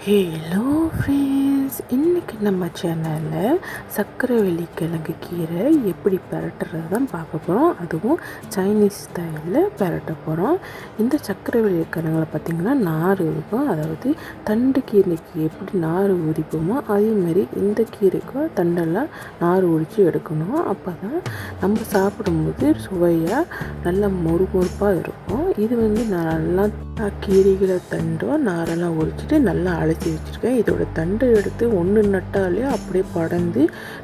Hello friends, இன்றைக்கி நம்ம சேனலில் சர்க்கரைவள்ளி கிழங்கு கீரை எப்படி பரட்டுறது தான் பார்க்க போகிறோம். அதுவும் சைனீஸ் ஸ்டைலில் பரட்ட போகிறோம். இந்த சர்க்கரைவள்ளி கிழங்குல பார்த்திங்கன்னா நார் இருக்கும். அதாவது தண்டு கீரைக்கு எப்படி நார் உரிப்போமோ அதேமாரி இந்த கீரைக்கும் தண்டெல்லாம் நார் உரித்து எடுக்கணும். அப்போ தான் நம்ம சாப்பிடும்போது சுவையாக நல்லா மொறுமொறுப்பாக இருக்கும். இது நான் நல்லா கீரைகளை தண்டும் நாரெல்லாம் உரிச்சிட்டு நல்லா அழைச்சி வச்சுருக்கேன். இதோட தண்டை எடுத்து ஒன்று நட்டாலே அப்படியே படர்ந்து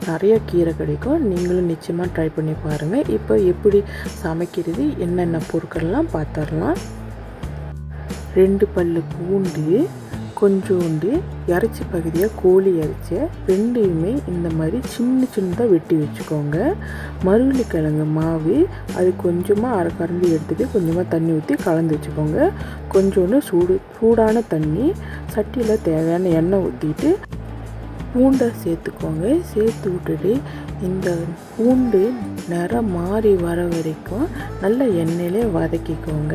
நிறைய கீரை கிடைக்கும். நீங்களும் நிச்சயமாக ட்ரை பண்ணி பாருங்கள். இப்போ எப்படி சமைக்கிறது, என்னென்ன பொருட்கள்லாம் பார்த்துடலாம். 2 பல்லு பூண்டு, கொஞ்சோண்டு இறைச்சி பகுதியாக கோழி இறைச்சி ரெண்டையுமே இந்த மாதிரி சின்னதாக வெட்டி வச்சுக்கோங்க. மருவள்ளிக்கிழங்கு மாவு அது கொஞ்சமாக அரை கரண்டி எடுத்துகிட்டு கொஞ்சமாக தண்ணி ஊற்றி கலந்து வச்சுக்கோங்க. கொஞ்சோண்டு சூடான தண்ணி சட்டியில் தேவையான எண்ணெய் ஊற்றிட்டு பூண்டை சேர்த்துக்கோங்க. சேர்த்து விட்டுட்டு இந்த பூண்டு நிறம் மாறி வர வரைக்கும் நல்ல எண்ணெயிலே வதக்கிக்கோங்க.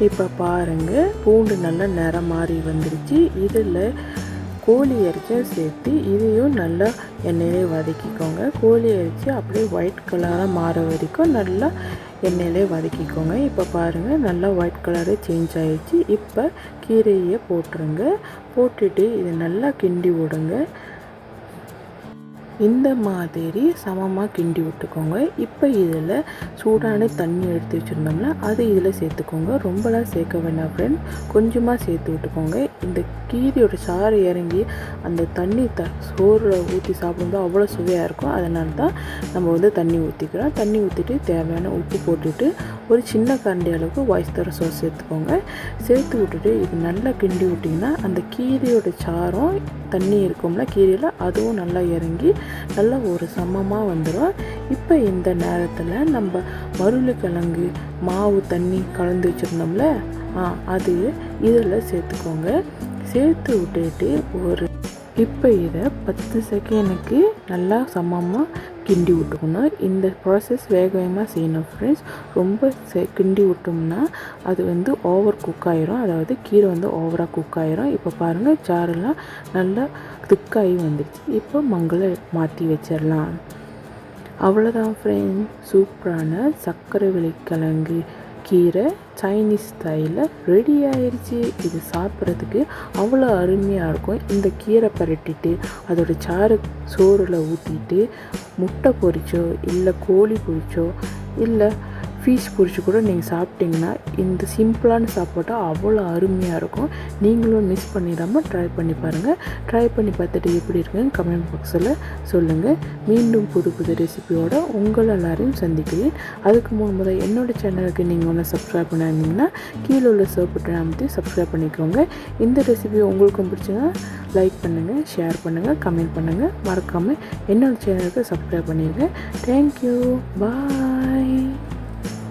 இப்போ பாருங்கள், பூண்டு நல்லா நிறம் மாறி வந்துடுச்சு. இதில் கோழி இறைச்சியும் சேர்த்து இதையும் நல்லா எண்ணெயிலே வதக்கிக்கோங்க. கோழி இறைச்சி அப்படியே ஒயிட் கலராக மாற வரைக்கும் நல்லா எண்ணெயிலே வதக்கிக்கோங்க. இப்போ பாருங்கள், நல்லா ஒயிட் கலரே சேஞ்ச் ஆகிடுச்சு. இப்போ கீரையை போட்டுருங்க. போட்டுட்டு இதை நல்லா கிண்டி விடுங்க. இந்த மாதிரி சமமாக கிண்டி விட்டுக்கோங்க. இப்போ இதில் சூடான தண்ணி எடுத்து வச்சுருந்தோம்னா அது இதில் சேர்த்துக்கோங்க. ரொம்பலாம் சேர்க்க வேண்டாம் ஃப்ரெண்ட், கொஞ்சமாக சேர்த்து விட்டுக்கோங்க. இந்த கீரையோட சாறு இறங்கி அந்த தண்ணி சோறில் ஊற்றி சாப்பிடும்போது அவ்வளோ சுவையாக இருக்கும். அதனால தான் நம்ம தண்ணி ஊற்றிக்கிறோம். தண்ணி ஊற்றிட்டு தேவையான உப்பு போட்டுட்டு ஒரு சின்ன கரண்டி அளவுக்கு ஒயிஸ்டர் சாஸ் சேர்த்துக்கோங்க. சேர்த்து விட்டுட்டு இது நல்லா கிண்டி விட்டிங்கன்னா அந்த கீரையோட சாரம் தண்ணி இருக்கும்ல கீரையில் அதுவும் நல்லா இறங்கி நல்லா ஒரு சமமாக வந்துடும். இப்போ இந்த நேரத்தில் நம்ம மருவள்ளிக்கிழங்கு மாவு தண்ணி கலந்து வச்சுருந்தோம்ல அது இதில் சேர்த்துக்கோங்க. சேர்த்து விட்டுட்டு இப்போ இதை 10 செகண்டுக்கு நல்லா சமமாக கிண்டி விட்டுக்கணும். இந்த ப்ராசஸ் வேகமாக செய்யணும் ஃப்ரெண்ட்ஸ். ரொம்ப கிண்டி விட்டோம்னா அது ஓவர் குக் ஆகிரும். அதாவது கீரை ஓவராக குக் ஆகிரும். இப்போ பாருங்கள், சாரெல்லாம் நல்லா திக்காகி வந்துடுச்சு. இப்போ மங்களை மாற்றி வச்சிடலாம். அவ்வளோதான் ஃப்ரெண்ட்ஸ், சூப்பரான சர்க்கரைவள்ளி கிழங்கு கீரை சைனீஸ் ஸ்டைலில் ரெடி ஆயிடுச்சு. இது சாப்பிட்றதுக்கு அவ்வளோ அருமையாக இருக்கும். இந்த கீரை பரட்டிட்டு அதோட சாறு சோறில் ஊற்றிட்டு முட்டை பொரிச்சோ இல்லை கோழி பொரிச்சோ இல்லை ஃபிஷ் பொரிச்சு கூட நீங்கள் சாப்பிட்டிங்கன்னா இந்த சிம்பிளான சாப்பாடு அவ்வளோ அருமையாக இருக்கும். நீங்களும் மிஸ் பண்ணிடாமல் ட்ரை பண்ணி பாருங்கள். ட்ரை பண்ணி பார்த்துட்டு எப்படி இருக்குன்னு கமெண்ட் பாக்ஸில் சொல்லுங்கள். மீண்டும் புது ரெசிபியோடு உங்கள் எல்லாரையும் சந்திக்கிறேன். அதுக்கு முதல் என்னோடய சேனலுக்கு நீங்கள் ஒன்று சப்ஸ்கிரைப் பண்ணியிருந்தீங்கன்னா கீழே உள்ள பட்டனை அமைத்து சப்ஸ்கிரைப் பண்ணிக்கோங்க. இந்த ரெசிபி உங்களுக்கும் பிடிச்சிங்கன்னா லைக் பண்ணுங்கள், ஷேர் பண்ணுங்கள், கமெண்ட் பண்ணுங்கள். மறக்காமல் என்னோடய சேனலுக்கு சப்ஸ்கிரைப் பண்ணிடுங்க. தேங்க்யூ, பாய்.